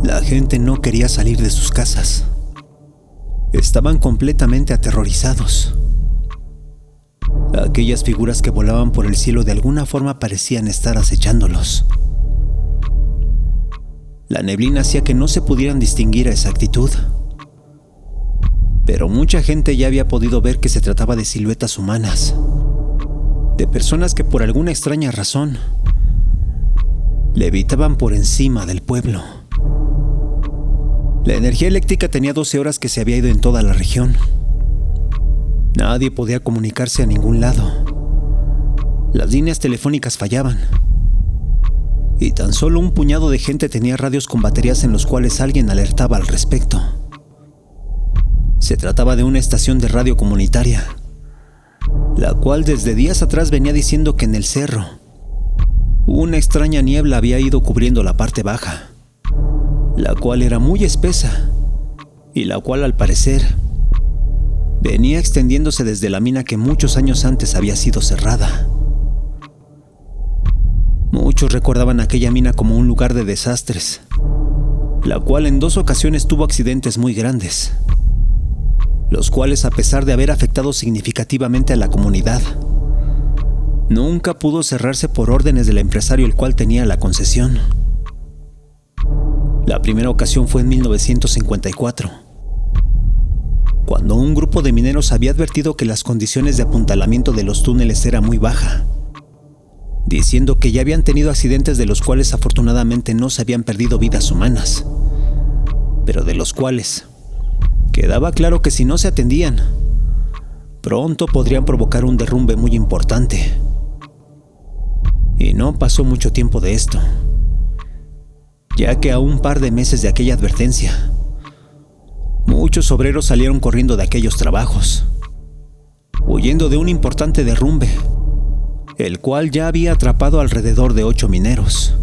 La gente no quería salir de sus casas. Estaban completamente aterrorizados. Aquellas figuras que volaban por el cielo de alguna forma parecían estar acechándolos. La neblina hacía que no se pudieran distinguir a exactitud. Pero mucha gente ya había podido ver que se trataba de siluetas humanas, de personas que por alguna extraña razón levitaban por encima del pueblo. La energía eléctrica tenía 12 horas que se había ido en toda la región. Nadie podía comunicarse a ningún lado. Las líneas telefónicas fallaban. Y tan solo un puñado de gente tenía radios con baterías en los cuales alguien alertaba al respecto. Se trataba de una estación de radio comunitaria, la cual desde días atrás venía diciendo que en el cerro una extraña niebla había ido cubriendo la parte baja, la cual era muy espesa y la cual al parecer venía extendiéndose desde la mina que muchos años antes había sido cerrada. Muchos recordaban aquella mina como un lugar de desastres, la cual en 2 ocasiones tuvo accidentes muy grandes, los cuales, a pesar de haber afectado significativamente a la comunidad, nunca pudo cerrarse por órdenes del empresario el cual tenía la concesión. La primera ocasión fue en 1954, cuando un grupo de mineros había advertido que las condiciones de apuntalamiento de los túneles era muy baja, diciendo que ya habían tenido accidentes de los cuales afortunadamente no se habían perdido vidas humanas, pero de los cuales quedaba claro que si no se atendían, pronto podrían provocar un derrumbe muy importante. Y no pasó mucho tiempo de esto, ya que a un par de meses de aquella advertencia, muchos obreros salieron corriendo de aquellos trabajos, huyendo de un importante derrumbe, el cual ya había atrapado alrededor de 8 mineros.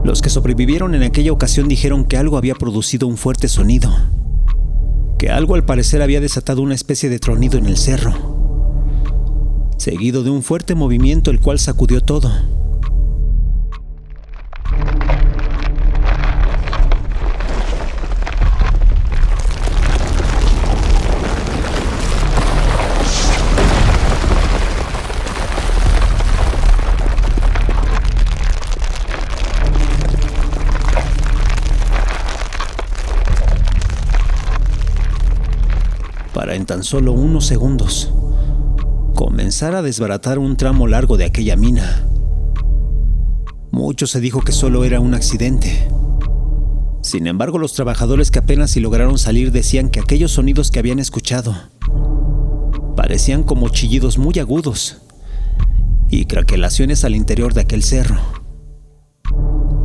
Los que sobrevivieron en aquella ocasión dijeron que algo había producido un fuerte sonido, que algo al parecer había desatado una especie de tronido en el cerro, seguido de un fuerte movimiento el cual sacudió todo. Para en tan solo unos segundos comenzar a desbaratar un tramo largo de aquella mina. Mucho se dijo que solo era un accidente. Sin embargo, los trabajadores que apenas si lograron salir decían que aquellos sonidos que habían escuchado parecían como chillidos muy agudos y craquelaciones al interior de aquel cerro,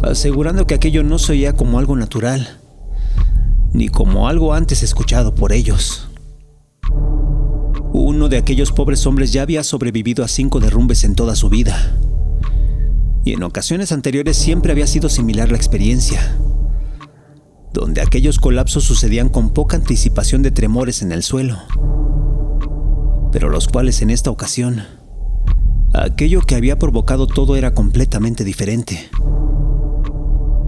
asegurando que aquello no se oía como algo natural, ni como algo antes escuchado por ellos. Uno de aquellos pobres hombres ya había sobrevivido a 5 derrumbes en toda su vida, y en ocasiones anteriores siempre había sido similar la experiencia, donde aquellos colapsos sucedían con poca anticipación de tremores en el suelo, pero los cuales en esta ocasión, aquello que había provocado todo era completamente diferente.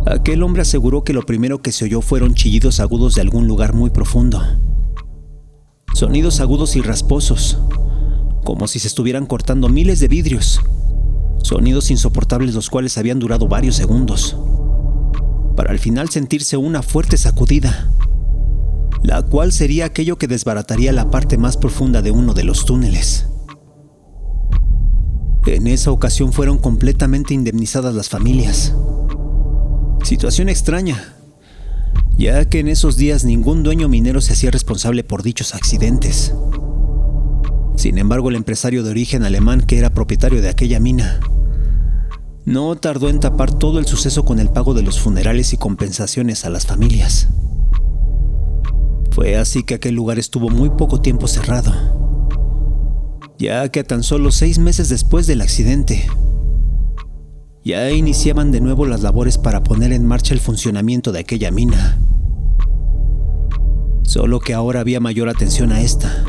Aquel hombre aseguró que lo primero que se oyó fueron chillidos agudos de algún lugar muy profundo. Sonidos agudos y rasposos, como si se estuvieran cortando miles de vidrios. Sonidos insoportables los cuales habían durado varios segundos, para al final sentirse una fuerte sacudida, la cual sería aquello que desbarataría la parte más profunda de uno de los túneles. En esa ocasión fueron completamente indemnizadas las familias. Situación extraña, ya que en esos días ningún dueño minero se hacía responsable por dichos accidentes. Sin embargo, el empresario de origen alemán que era propietario de aquella mina no tardó en tapar todo el suceso con el pago de los funerales y compensaciones a las familias. Fue así que aquel lugar estuvo muy poco tiempo cerrado, ya que a tan solo 6 meses después del accidente, ya iniciaban de nuevo las labores para poner en marcha el funcionamiento de aquella mina. Solo que ahora había mayor atención a esta,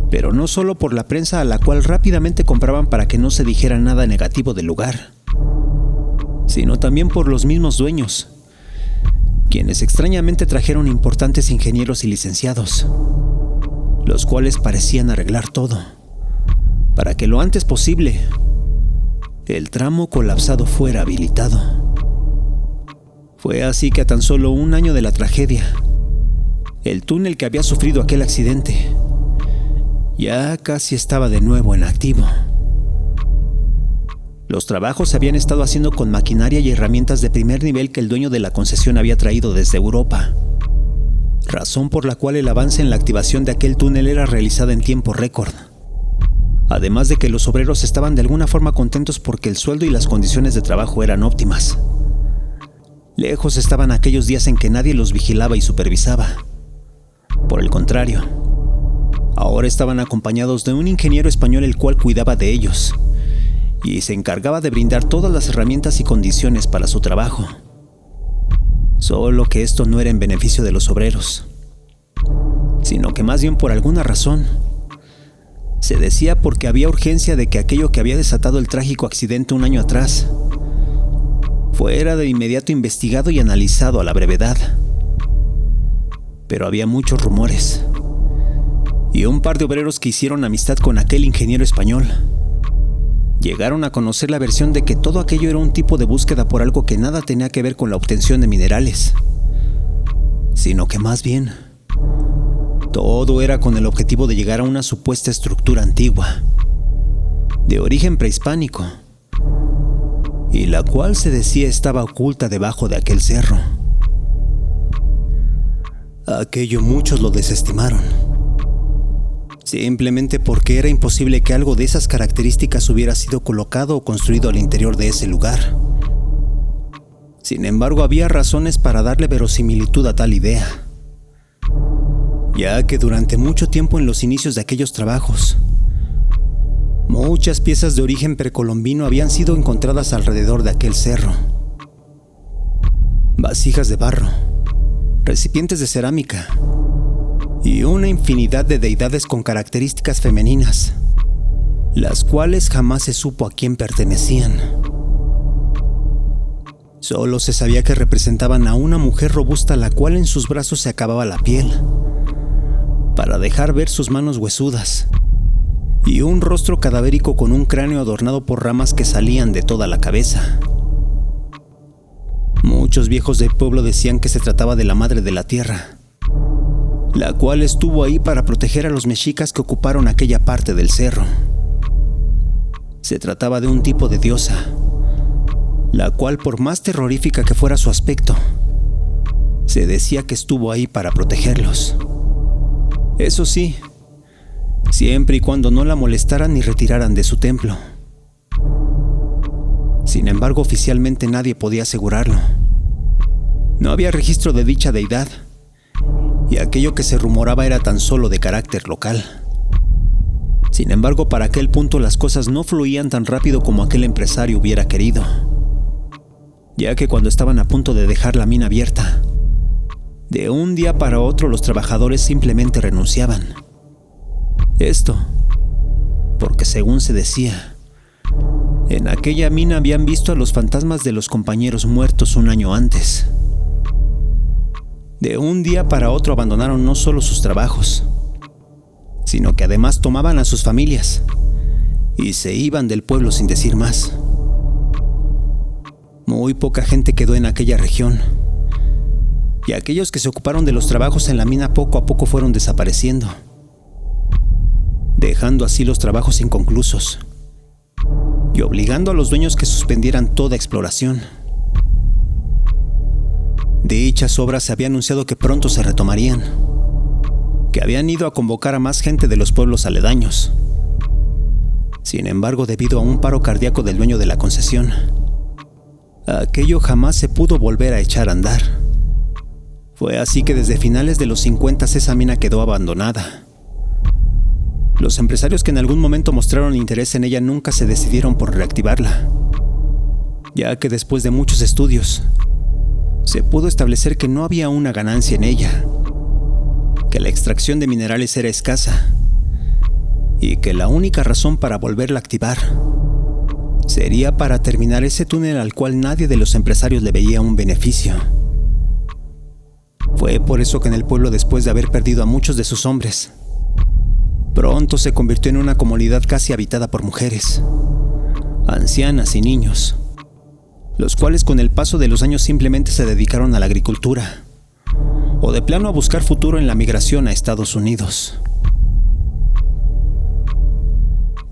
pero no solo por la prensa, a la cual rápidamente compraban para que no se dijera nada negativo del lugar, sino también por los mismos dueños, quienes extrañamente trajeron importantes ingenieros y licenciados, los cuales parecían arreglar todo para que lo antes posible el tramo colapsado fuera habilitado. Fue así que a tan solo un año de la tragedia, el túnel que había sufrido aquel accidente ya casi estaba de nuevo en activo. Los trabajos se habían estado haciendo con maquinaria y herramientas de primer nivel que el dueño de la concesión había traído desde Europa, razón por la cual el avance en la activación de aquel túnel era realizada en tiempo récord. Además de que los obreros estaban de alguna forma contentos porque el sueldo y las condiciones de trabajo eran óptimas. Lejos estaban aquellos días en que nadie los vigilaba y supervisaba. Por el contrario, ahora estaban acompañados de un ingeniero español el cual cuidaba de ellos y se encargaba de brindar todas las herramientas y condiciones para su trabajo. Solo que esto no era en beneficio de los obreros, sino que más bien por alguna razón. Se decía porque había urgencia de que aquello que había desatado el trágico accidente un año atrás fuera de inmediato investigado y analizado a la brevedad. Pero había muchos rumores, y un par de obreros que hicieron amistad con aquel ingeniero español llegaron a conocer la versión de que todo aquello era un tipo de búsqueda por algo que nada tenía que ver con la obtención de minerales, sino que más bien todo era con el objetivo de llegar a una supuesta estructura antigua, de origen prehispánico, y la cual se decía estaba oculta debajo de aquel cerro. Aquello muchos lo desestimaron, simplemente porque era imposible que algo de esas características hubiera sido colocado o construido al interior de ese lugar. Sin embargo, había razones para darle verosimilitud a tal idea, ya que durante mucho tiempo en los inicios de aquellos trabajos, muchas piezas de origen precolombino habían sido encontradas alrededor de aquel cerro. Vasijas de barro, recipientes de cerámica y una infinidad de deidades con características femeninas, las cuales jamás se supo a quién pertenecían. Solo se sabía que representaban a una mujer robusta la cual en sus brazos se acababa la piel, para dejar ver sus manos huesudas, y un rostro cadavérico con un cráneo adornado por ramas que salían de toda la cabeza. Muchos viejos del pueblo decían que se trataba de la madre de la tierra, la cual estuvo ahí para proteger a los mexicas que ocuparon aquella parte del cerro. Se trataba de un tipo de diosa, la cual, por más terrorífica que fuera su aspecto, se decía que estuvo ahí para protegerlos. Eso sí, siempre y cuando no la molestaran ni retiraran de su templo. Sin embargo, oficialmente nadie podía asegurarlo. No había registro de dicha deidad, y aquello que se rumoraba era tan solo de carácter local. Sin embargo, para aquel punto las cosas no fluían tan rápido como aquel empresario hubiera querido, ya que cuando estaban a punto de dejar la mina abierta, de un día para otro los trabajadores simplemente renunciaban. Esto porque, según se decía, en aquella mina habían visto a los fantasmas de los compañeros muertos un año antes. De un día para otro abandonaron no solo sus trabajos, sino que además tomaban a sus familias y se iban del pueblo sin decir más. Muy poca gente quedó en aquella región, y aquellos que se ocuparon de los trabajos en la mina poco a poco fueron desapareciendo, dejando así los trabajos inconclusos y obligando a los dueños que suspendieran toda exploración. Dichas obras se había anunciado que pronto se retomarían, que habían ido a convocar a más gente de los pueblos aledaños. Sin embargo, debido a un paro cardíaco del dueño de la concesión, aquello jamás se pudo volver a echar a andar. Fue así que desde finales de los 50 esa mina quedó abandonada. Los empresarios que en algún momento mostraron interés en ella nunca se decidieron por reactivarla, ya que después de muchos estudios, se pudo establecer que no había una ganancia en ella, que la extracción de minerales era escasa y que la única razón para volverla a activar sería para terminar ese túnel al cual nadie de los empresarios le veía un beneficio. Fue por eso que en el pueblo, después de haber perdido a muchos de sus hombres, pronto se convirtió en una comunidad casi habitada por mujeres, ancianas y niños, los cuales con el paso de los años simplemente se dedicaron a la agricultura o de plano a buscar futuro en la migración a Estados Unidos.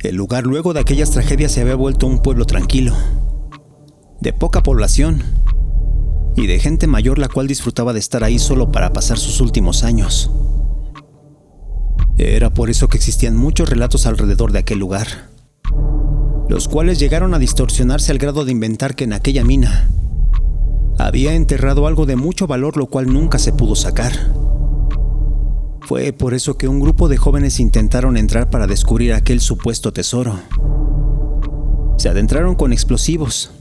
El lugar luego de aquellas tragedias se había vuelto un pueblo tranquilo, de poca población y de gente mayor, la cual disfrutaba de estar ahí solo para pasar sus últimos años. Era por eso que existían muchos relatos alrededor de aquel lugar, los cuales llegaron a distorsionarse al grado de inventar que en aquella mina había enterrado algo de mucho valor, lo cual nunca se pudo sacar. Fue por eso que un grupo de jóvenes intentaron entrar para descubrir aquel supuesto tesoro. Se adentraron con explosivos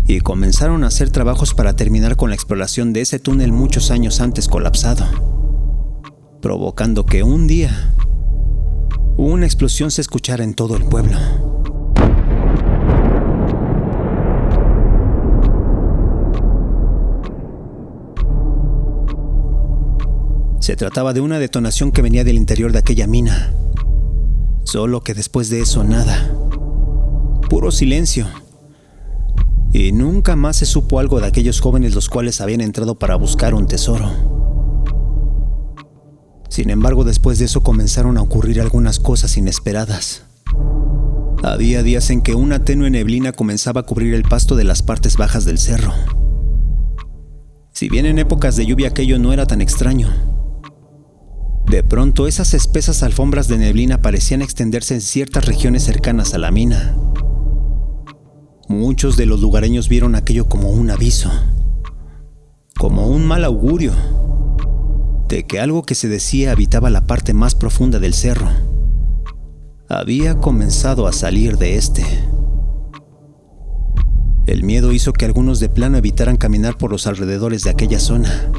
y comenzaron a hacer trabajos para terminar con la exploración de ese túnel muchos años antes colapsado, provocando que un día una explosión se escuchara en todo el pueblo. Se trataba de una detonación que venía del interior de aquella mina, solo que después de eso nada, puro silencio, y nunca más se supo algo de aquellos jóvenes los cuales habían entrado para buscar un tesoro. Sin embargo, después de eso comenzaron a ocurrir algunas cosas inesperadas. Había días en que una tenue neblina comenzaba a cubrir el pasto de las partes bajas del cerro. Si bien en épocas de lluvia aquello no era tan extraño, de pronto esas espesas alfombras de neblina parecían extenderse en ciertas regiones cercanas a la mina. Muchos de los lugareños vieron aquello como un aviso, como un mal augurio, de que algo que se decía habitaba la parte más profunda del cerro había comenzado a salir de este. El miedo hizo que algunos de plano evitaran caminar por los alrededores de aquella zona,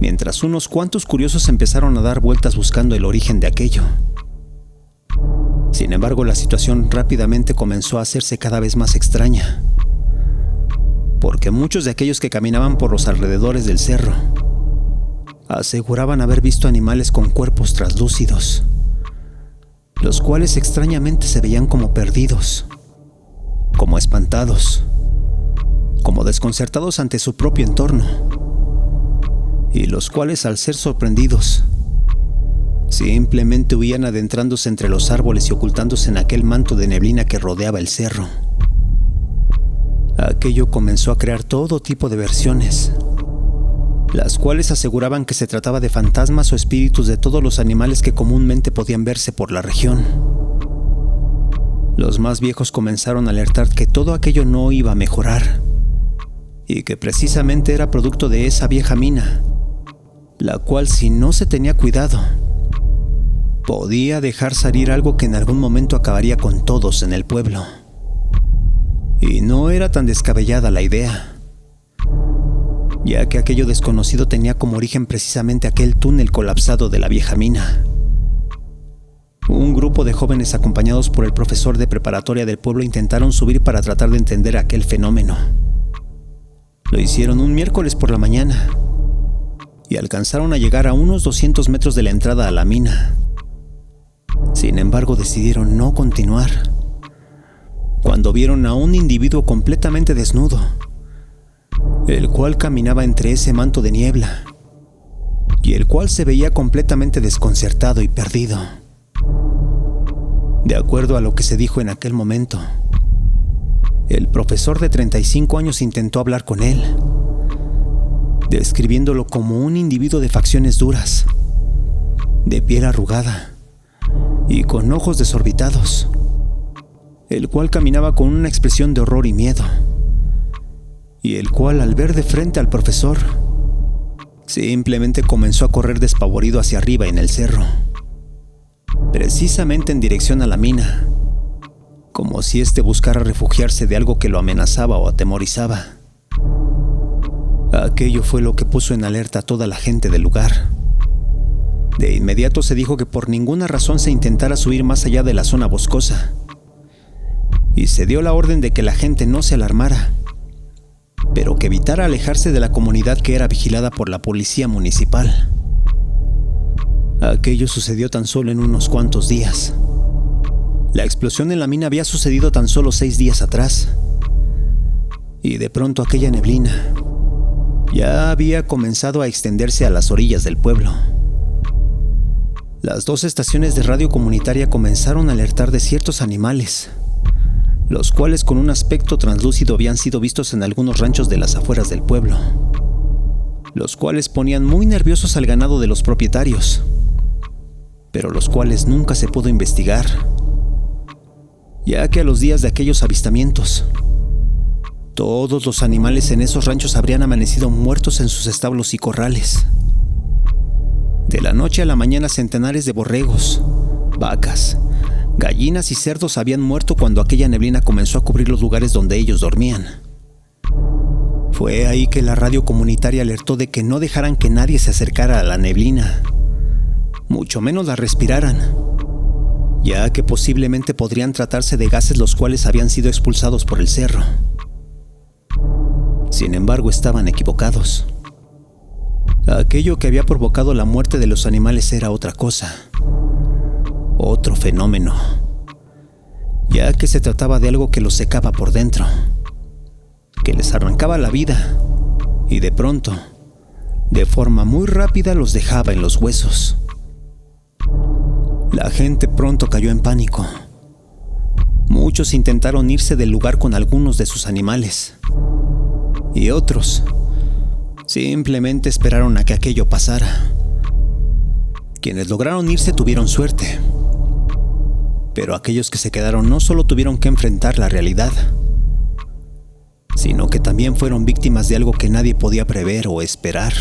mientras unos cuantos curiosos empezaron a dar vueltas buscando el origen de aquello. Sin embargo, la situación rápidamente comenzó a hacerse cada vez más extraña, porque muchos de aquellos que caminaban por los alrededores del cerro aseguraban haber visto animales con cuerpos translúcidos, los cuales extrañamente se veían como perdidos, como espantados, como desconcertados ante su propio entorno, y los cuales, al ser sorprendidos, simplemente huían adentrándose entre los árboles y ocultándose en aquel manto de neblina que rodeaba el cerro. Aquello comenzó a crear todo tipo de versiones, las cuales aseguraban que se trataba de fantasmas o espíritus de todos los animales que comúnmente podían verse por la región. Los más viejos comenzaron a alertar que todo aquello no iba a mejorar, y que precisamente era producto de esa vieja mina, la cual, si no se tenía cuidado, podía dejar salir algo que en algún momento acabaría con todos en el pueblo. Y no era tan descabellada la idea, ya que aquello desconocido tenía como origen precisamente aquel túnel colapsado de la vieja mina. Un grupo de jóvenes acompañados por el profesor de preparatoria del pueblo intentaron subir para tratar de entender aquel fenómeno. Lo hicieron un miércoles por la mañana y alcanzaron a llegar a unos 200 metros de la entrada a la mina. Sin embargo, decidieron no continuar cuando vieron a un individuo completamente desnudo, el cual caminaba entre ese manto de niebla y el cual se veía completamente desconcertado y perdido. De acuerdo a lo que se dijo en aquel momento, el profesor de 35 años intentó hablar con él, describiéndolo como un individuo de facciones duras, de piel arrugada y con ojos desorbitados, el cual caminaba con una expresión de horror y miedo, y el cual, al ver de frente al profesor, simplemente comenzó a correr despavorido hacia arriba en el cerro, precisamente en dirección a la mina, como si éste buscara refugiarse de algo que lo amenazaba o atemorizaba. Aquello fue lo que puso en alerta a toda la gente del lugar. De inmediato se dijo que por ninguna razón se intentara subir más allá de la zona boscosa, y se dio la orden de que la gente no se alarmara, pero que evitara alejarse de la comunidad que era vigilada por la policía municipal. Aquello sucedió tan solo en unos cuantos días. La explosión en la mina había sucedido tan solo 6 días atrás, y de pronto aquella neblina ya había comenzado a extenderse a las orillas del pueblo. Las 2 estaciones de radio comunitaria comenzaron a alertar de ciertos animales, los cuales con un aspecto translúcido habían sido vistos en algunos ranchos de las afueras del pueblo, los cuales ponían muy nerviosos al ganado de los propietarios, pero los cuales nunca se pudo investigar, ya que a los días de aquellos avistamientos, todos los animales en esos ranchos habrían amanecido muertos en sus establos y corrales. De la noche a la mañana, centenares de borregos, vacas, gallinas y cerdos habían muerto cuando aquella neblina comenzó a cubrir los lugares donde ellos dormían. Fue ahí que la radio comunitaria alertó de que no dejaran que nadie se acercara a la neblina, mucho menos la respiraran, ya que posiblemente podrían tratarse de gases los cuales habían sido expulsados por el cerro. Sin embargo, estaban equivocados. Aquello que había provocado la muerte de los animales era otra cosa, otro fenómeno, ya que se trataba de algo que los secaba por dentro, que les arrancaba la vida y de pronto, de forma muy rápida, los dejaba en los huesos. La gente pronto cayó en pánico. Muchos intentaron irse del lugar con algunos de sus animales, y otros simplemente esperaron a que aquello pasara. Quienes lograron irse tuvieron suerte, pero aquellos que se quedaron no solo tuvieron que enfrentar la realidad, sino que también fueron víctimas de algo que nadie podía prever o esperar.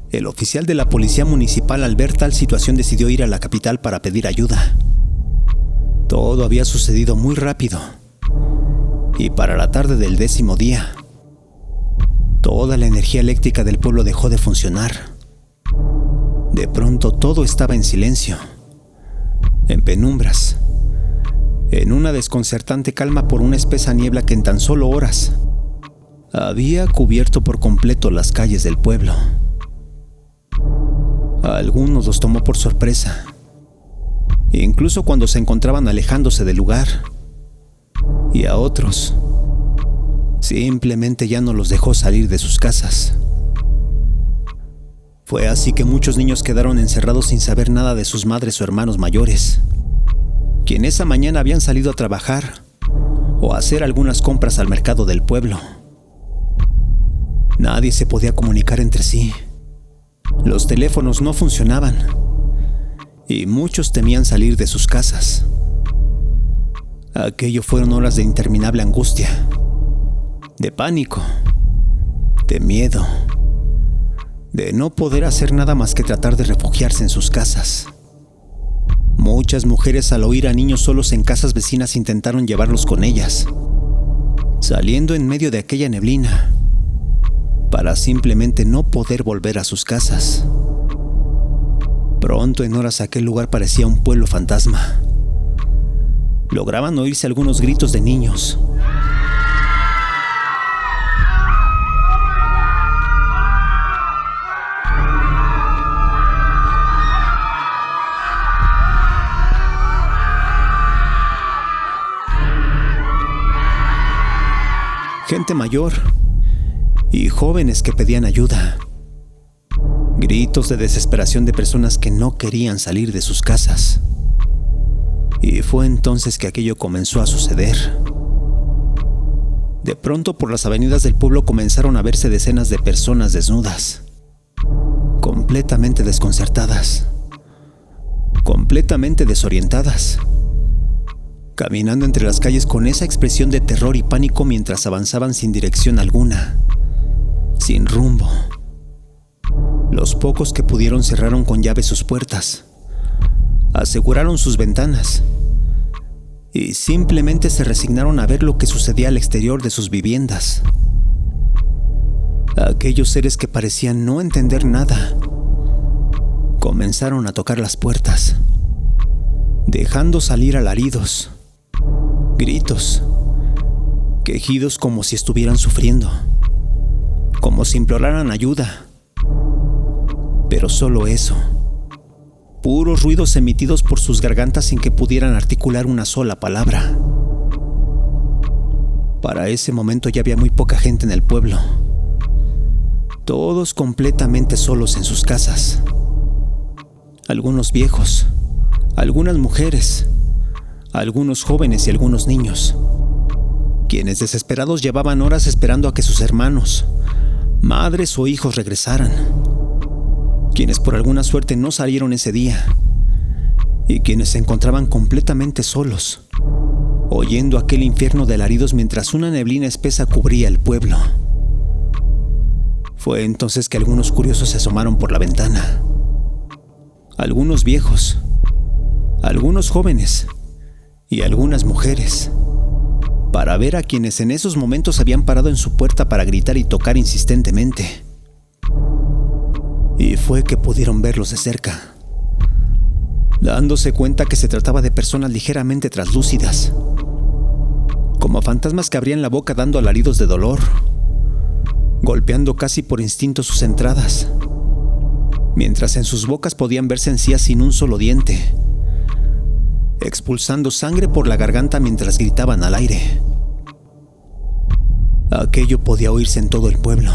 El oficial de la policía municipal, al ver tal situación, decidió ir a la capital para pedir ayuda. Todo había sucedido muy rápido, y para la tarde del 10º día, toda la energía eléctrica del pueblo dejó de funcionar. De pronto todo estaba en silencio, en penumbras, en una desconcertante calma por una espesa niebla que en tan solo horas había cubierto por completo las calles del pueblo. A algunos los tomó por sorpresa, incluso cuando se encontraban alejándose del lugar, y a otros simplemente ya no los dejó salir de sus casas. Fue así que muchos niños quedaron encerrados sin saber nada de sus madres o hermanos mayores, quienes esa mañana habían salido a trabajar o a hacer algunas compras al mercado del pueblo. Nadie se podía comunicar entre sí. Los teléfonos no funcionaban y muchos temían salir de sus casas. Aquello fueron horas de interminable angustia, de pánico, de miedo, de no poder hacer nada más que tratar de refugiarse en sus casas. Muchas mujeres, al oír a niños solos en casas vecinas, intentaron llevarlos con ellas, saliendo en medio de aquella neblina, para simplemente no poder volver a sus casas. Pronto, en horas, aquel lugar parecía un pueblo fantasma. Lograban oírse algunos gritos de niños. Gente mayor y jóvenes que pedían ayuda. Gritos de desesperación de personas que no querían salir de sus casas. Y fue entonces que aquello comenzó a suceder. De pronto, por las avenidas del pueblo comenzaron a verse decenas de personas desnudas, completamente desconcertadas, completamente desorientadas, caminando entre las calles con esa expresión de terror y pánico mientras avanzaban sin dirección alguna, sin rumbo. Los pocos que pudieron cerraron con llave sus puertas, aseguraron sus ventanas y simplemente se resignaron a ver lo que sucedía al exterior de sus viviendas. Aquellos seres que parecían no entender nada comenzaron a tocar las puertas, dejando salir alaridos, gritos, quejidos como si estuvieran sufriendo, como si imploraran ayuda. Pero solo eso, puros ruidos emitidos por sus gargantas sin que pudieran articular una sola palabra. Para ese momento ya había muy poca gente en el pueblo, todos completamente solos en sus casas. Algunos viejos, algunas mujeres, algunos jóvenes y algunos niños, quienes desesperados llevaban horas esperando a que sus hermanos, madres o hijos regresaran, quienes por alguna suerte no salieron ese día y quienes se encontraban completamente solos, oyendo aquel infierno de alaridos mientras una neblina espesa cubría el pueblo. Fue entonces que algunos curiosos se asomaron por la ventana. Algunos viejos, algunos jóvenes y algunas mujeres, para ver a quienes en esos momentos habían parado en su puerta para gritar y tocar insistentemente. Y fue que pudieron verlos de cerca, dándose cuenta que se trataba de personas ligeramente translúcidas, como fantasmas que abrían la boca dando alaridos de dolor, golpeando casi por instinto sus entradas, mientras en sus bocas podían verse encías sin un solo diente, expulsando sangre por la garganta mientras gritaban al aire. Aquello podía oírse en todo el pueblo.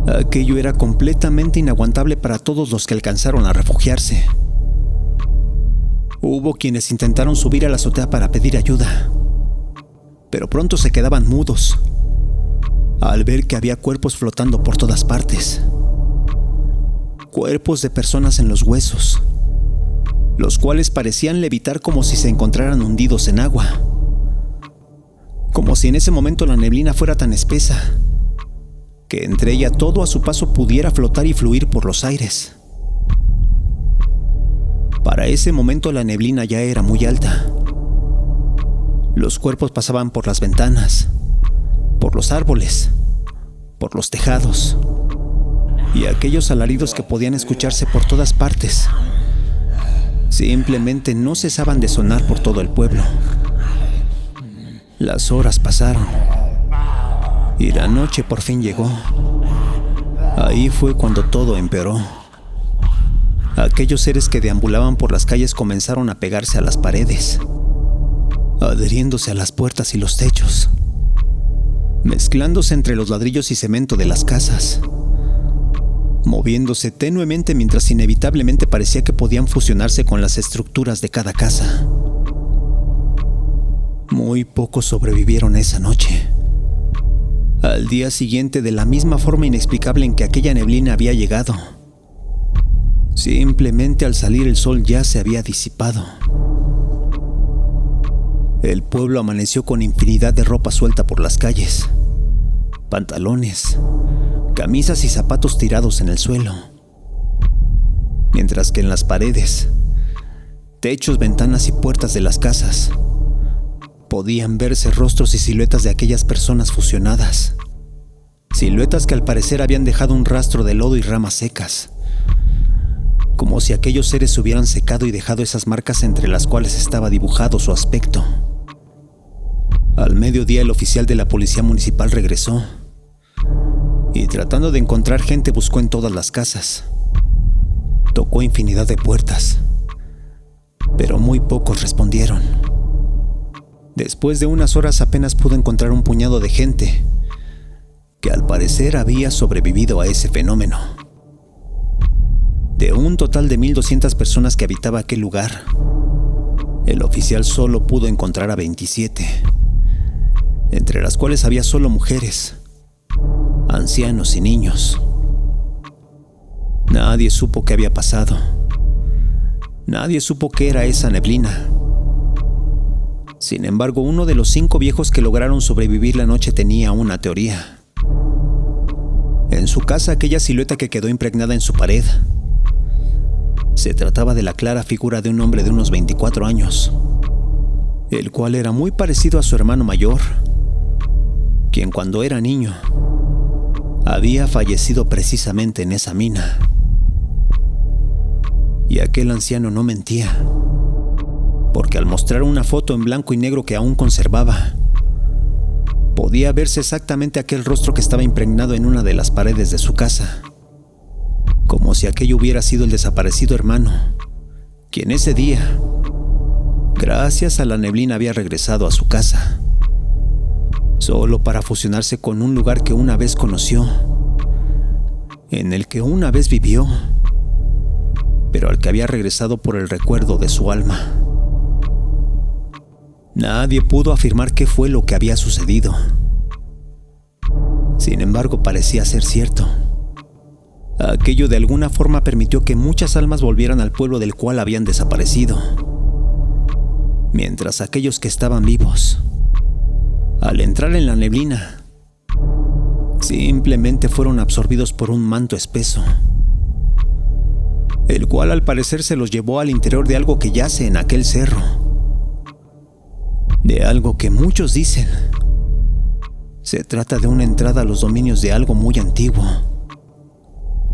Aquello era completamente inaguantable para todos los que alcanzaron a refugiarse. Hubo quienes intentaron subir a la azotea para pedir ayuda, pero pronto se quedaban mudos al ver que había cuerpos flotando por todas partes. Cuerpos de personas en los huesos, los cuales parecían levitar como si se encontraran hundidos en agua, como si en ese momento la neblina fuera tan espesa que entre ella todo a su paso pudiera flotar y fluir por los aires. Para ese momento la neblina ya era muy alta. Los cuerpos pasaban por las ventanas, por los árboles, por los tejados, y aquellos alaridos que podían escucharse por todas partes simplemente no cesaban de sonar por todo el pueblo. Las horas pasaron y la noche por fin llegó. Ahí fue cuando todo empeoró. Aquellos seres que deambulaban por las calles comenzaron a pegarse a las paredes, adheriéndose a las puertas y los techos, mezclándose entre los ladrillos y cemento de las casas, moviéndose tenuemente mientras inevitablemente parecía que podían fusionarse con las estructuras de cada casa. Muy pocos sobrevivieron esa noche. Al día siguiente, de la misma forma inexplicable en que aquella neblina había llegado, simplemente al salir el sol ya se había disipado. El pueblo amaneció con infinidad de ropa suelta por las calles, pantalones, camisas y zapatos tirados en el suelo, mientras que en las paredes, techos, ventanas y puertas de las casas podían verse rostros y siluetas de aquellas personas fusionadas, siluetas que al parecer habían dejado un rastro de lodo y ramas secas, como si aquellos seres se hubieran secado y dejado esas marcas entre las cuales estaba dibujado su aspecto. Al mediodía el oficial de la policía municipal regresó y, tratando de encontrar gente, buscó en todas las casas. Tocó infinidad de puertas, pero muy pocos respondieron. Después de unas horas apenas pudo encontrar un puñado de gente que al parecer había sobrevivido a ese fenómeno. De un total de 1,200 personas que habitaba aquel lugar, el oficial solo pudo encontrar a 27, entre las cuales había solo mujeres, ancianos y niños. Nadie supo qué había pasado. Nadie supo qué era esa neblina. Sin embargo, uno de los 5 viejos que lograron sobrevivir la noche tenía una teoría. En su casa, aquella silueta que quedó impregnada en su pared, se trataba de la clara figura de un hombre de unos 24 años, el cual era muy parecido a su hermano mayor, quien cuando era niño había fallecido precisamente en esa mina. Y aquel anciano no mentía. porque al mostrar una foto en blanco y negro que aún conservaba, podía verse exactamente aquel rostro que estaba impregnado en una de las paredes de su casa, como si aquello hubiera sido el desaparecido hermano, quien ese día, gracias a la neblina, había regresado a su casa, solo para fusionarse con un lugar que una vez conoció, en el que una vez vivió, pero al que había regresado por el recuerdo de su alma. Nadie pudo afirmar qué fue lo que había sucedido. Sin embargo, parecía ser cierto. Aquello de alguna forma permitió que muchas almas volvieran al pueblo del cual habían desaparecido, mientras aquellos que estaban vivos, al entrar en la neblina, simplemente fueron absorbidos por un manto espeso, el cual al parecer se los llevó al interior de algo que yace en aquel cerro, de algo que muchos dicen se trata de una entrada a los dominios de algo muy antiguo,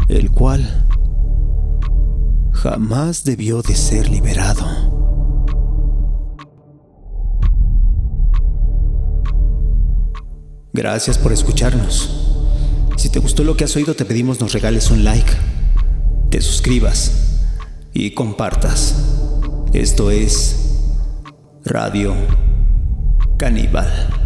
el cual jamás debió de ser liberado. Gracias por escucharnos. Si te gustó lo que has oído, te pedimos nos regales un like, te suscribas y compartas. Esto es Radio Caníbal.